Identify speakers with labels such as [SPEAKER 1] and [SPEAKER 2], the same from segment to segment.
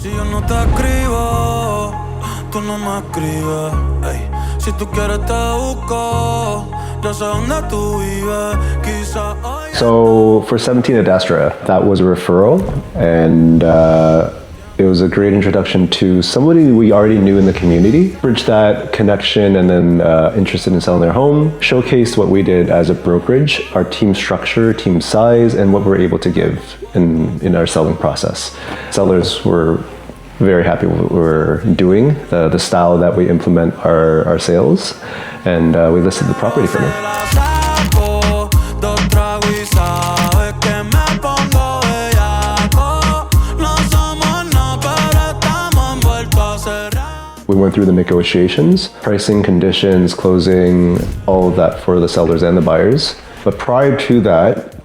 [SPEAKER 1] Si yo no te escribo, tú no me escribes. Ey. Si tú quieres te busco, yo sé dónde tú vives. Quizá hoy.
[SPEAKER 2] So for 17 Adastra, that was a referral, and it was a great introduction to somebody we already knew in the community. Bridge that connection and then interested in selling their home. Showcased what we did as a brokerage, our team structure, team size, and what we're able to give in our selling process. Sellers were very happy with what we're doing, the style that we implement our sales, and we listed the property for them. We went through the negotiations, pricing, conditions, closing, all of that for the sellers and the buyers. But prior to that,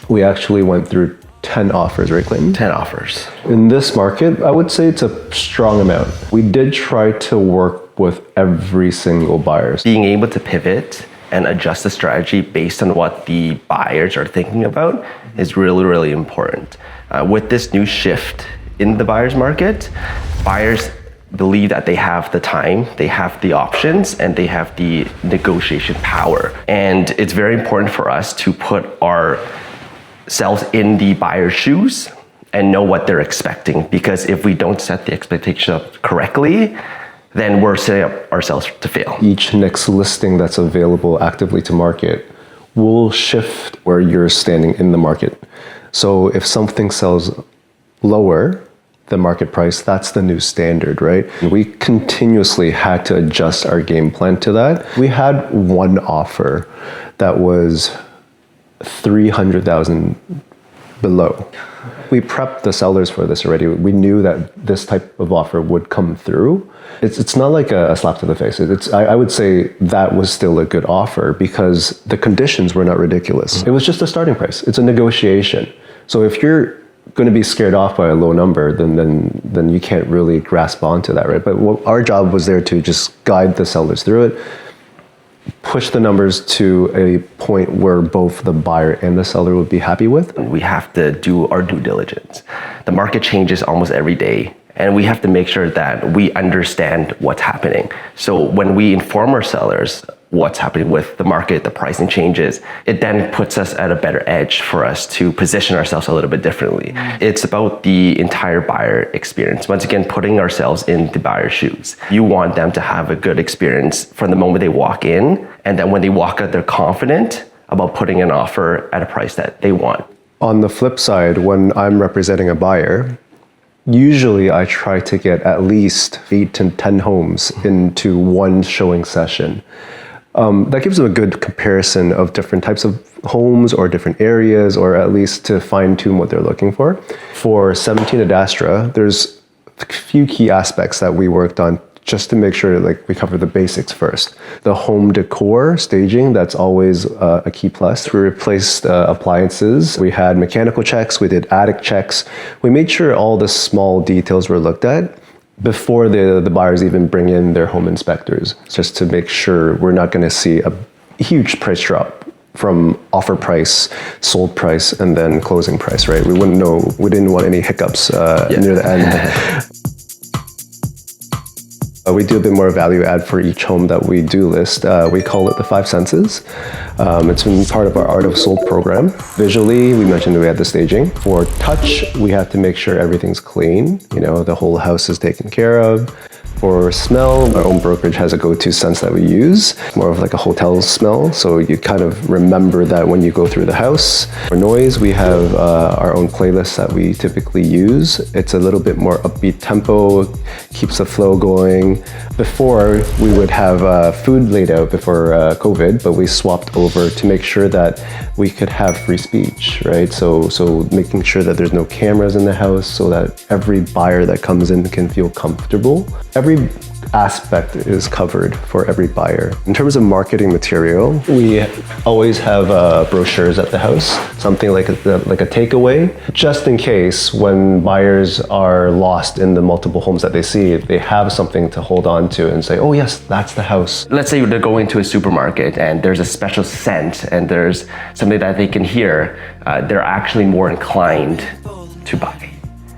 [SPEAKER 2] we actually went through 10 offers, right, Clayton?
[SPEAKER 3] 10 offers.
[SPEAKER 2] In this market, I would say it's a strong amount. We did try to work with every single buyer.
[SPEAKER 3] Being able to pivot and adjust the strategy based on what the buyers are thinking about is really, really important. With this new shift in the buyer's market, buyers believe that they have the time, they have the options, and they have the negotiation power. And it's very important for us to put ourselves in the buyer's shoes and know what they're expecting. Because if we don't set the expectation up correctly, then we're setting up ourselves to fail.
[SPEAKER 2] Each next listing that's available actively to market will shift where you're standing in the market. So if something sells lower, the market price, that's the new standard, right? We continuously had to adjust our game plan to that. We had one offer that was 300,000 below. We prepped the sellers for this already. We knew that this type of offer would come through. It's not like a slap to the face. I would say that was still a good offer because the conditions were not ridiculous. It was just a starting price. It's a negotiation. So if you're going to be scared off by a low number, then you can't really grasp onto that, right? But our job was there to just guide the sellers through it, push the numbers to a point where both the buyer and the seller would be happy with.
[SPEAKER 3] We have to do our due diligence. The market changes almost every day, and we have to make sure that we understand what's happening. So when we inform our sellers what's happening with the market, the pricing changes, it then puts us at a better edge for us to position ourselves a little bit differently. It's about the entire buyer experience. Once again, putting ourselves in the buyer's shoes. You want them to have a good experience from the moment they walk in, and then when they walk out, they're confident about putting an offer at a price that they want.
[SPEAKER 2] On the flip side, when I'm representing a buyer, usually I try to get at least 8 to 10 homes into one showing session. That gives them a good comparison of different types of homes or different areas, or at least to fine tune what they're looking for. For 17 Adastra, there's a few key aspects that we worked on just to make sure we cover the basics first. The home decor staging, that's always a key plus. We replaced appliances. We had mechanical checks. We did attic checks. We made sure all the small details were looked at before the buyers even bring in their home inspectors, just to make sure we're not going to see a huge price drop from offer price, sold price, and then closing price, right? We wouldn't know, we didn't want any hiccups near the end. We do a bit more value add for each home that we do list. We call it the 5 senses. It's been part of our Art of Sold program. Visually, we mentioned we had the staging. For touch, we have to make sure everything's clean. The whole house is taken care of. For smell, our own brokerage has a go-to scent that we use, more of like a hotel smell, so you kind of remember that when you go through the house. For noise, we have our own playlist that we typically use. It's a little bit more upbeat tempo, keeps the flow going. Before, we would have food laid out before COVID, but we swapped over to make sure that we could have free speech, right? So making sure that there's no cameras in the house so that every buyer that comes in can feel comfortable. Every aspect is covered for every buyer. In terms of marketing material, we always have brochures at the house, something like a takeaway, just in case when buyers are lost in the multiple homes that they see, they have something to hold on to and say, oh yes, that's the house.
[SPEAKER 3] Let's say they're going to a supermarket and there's a special scent and there's something that they can hear, they're actually more inclined to buy.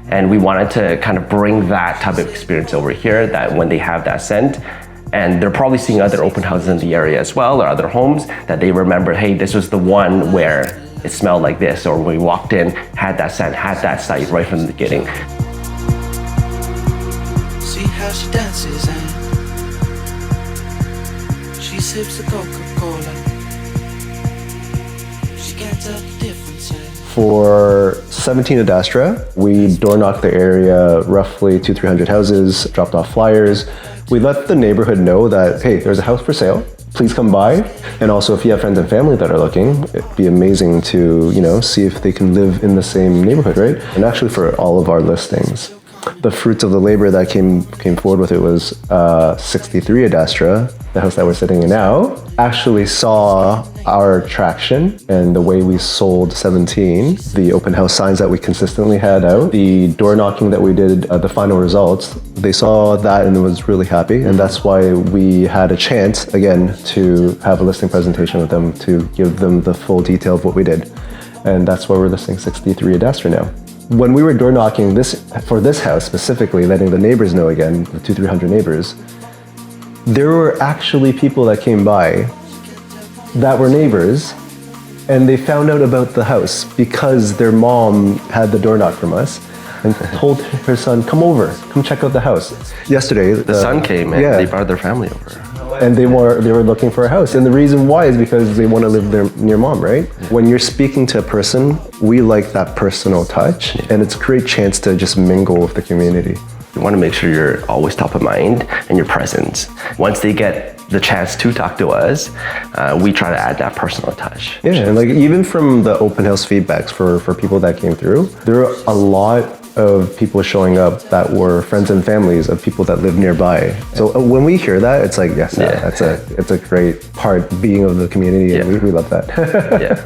[SPEAKER 3] And we wanted to kind of bring that type of experience over here, that when they have that scent, and they're probably seeing other open houses in the area as well, or other homes, that they remember, hey, this was the one where it smelled like this, or when we walked in, had that scent, had that sight right from the beginning.
[SPEAKER 1] See how she dances and she sips the Coca-Cola. She can't tell the difference.
[SPEAKER 2] For 17 Adastra, we door knocked the area, roughly 200-300 houses, dropped off flyers. We let the neighborhood know that, hey, there's a house for sale. Please come by. And also, if you have friends and family that are looking, it'd be amazing to, see if they can live in the same neighborhood, right? And actually, for all of our listings, the fruits of the labor that came forward with it was 63 Adastra, the house that we're sitting in now, actually saw our traction and the way we sold 17, the open house signs that we consistently had out, the door knocking that we did, the final results. They saw that and was really happy, and that's why we had a chance again to have a listing presentation with them to give them the full detail of what we did, and that's why we're listing 63 Adastra now. When we were door knocking for this house specifically, letting the neighbors know again, the 200-300 neighbors, there were actually people that came by that were neighbors, and they found out about the house because their mom had the door knock from us and told her son, come over, come check out the house. Yesterday,
[SPEAKER 3] the son came and they brought their family over.
[SPEAKER 2] And they were looking for a house. And the reason why is because they want to live there near mom, right? When you're speaking to a person, we like that personal touch, and it's a great chance to just mingle with the community.
[SPEAKER 3] You want to make sure you're always top of mind and your presence. Once they get the chance to talk to us, we try to add that personal touch.
[SPEAKER 2] Yeah, and even from the open house feedbacks for people that came through, there are a lot of people showing up that were friends and families of people that live nearby. So when we hear that, it's like, yes, it's a great part being of the community, and we love that.
[SPEAKER 3] Yeah.